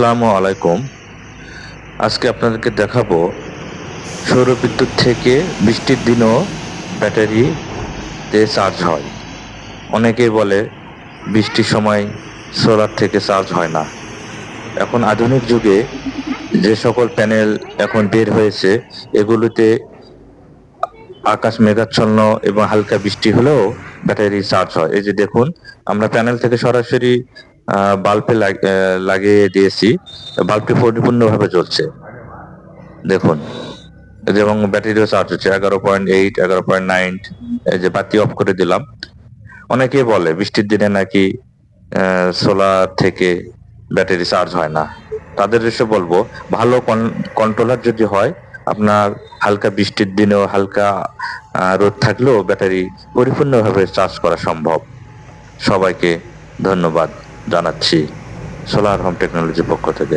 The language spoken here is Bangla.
আসসালামু আলাইকুম। আজকে আপনাদেরকে দেখাবো সৌরবিদ্যুৎ থেকে বৃষ্টির দিনও ব্যাটারিতে চার্জ হয়। অনেকেই বলে বৃষ্টির সময় সোলার থেকে চার্জ হয় না। এখন আধুনিক যুগে যে সকল প্যানেল এখন বের হয়েছে, এগুলোতে আকাশ মেঘাচ্ছন্ন এবং হালকা বৃষ্টি হলেও ব্যাটারি চার্জ হয়। এই যে দেখুন, আমরা প্যানেল থেকে সরাসরি বাল্বে লাগিয়ে দিয়েছি। বাল্বটি পরিপূর্ণভাবে জ্বলছে, দেখুন। এই যে এবং ব্যাটারিও চার্জ হচ্ছে 11.8, 11.9। এই যে বাতি অফ করে দিলাম। অনেকেই বলে বৃষ্টির দিনে নাকি সোলার থেকে ব্যাটারি চার্জ হয় না। তাদের এসে বলবো, ভালো কন্ট্রোলার যদি হয়, আপনার হালকা বৃষ্টির দিনেও হালকা রোদ থাকলেও ব্যাটারি পরিপূর্ণভাবে চার্জ করা সম্ভব। সবাইকে ধন্যবাদ জানাচ্ছি সোলার হোম টেকনোলজির পক্ষ থেকে।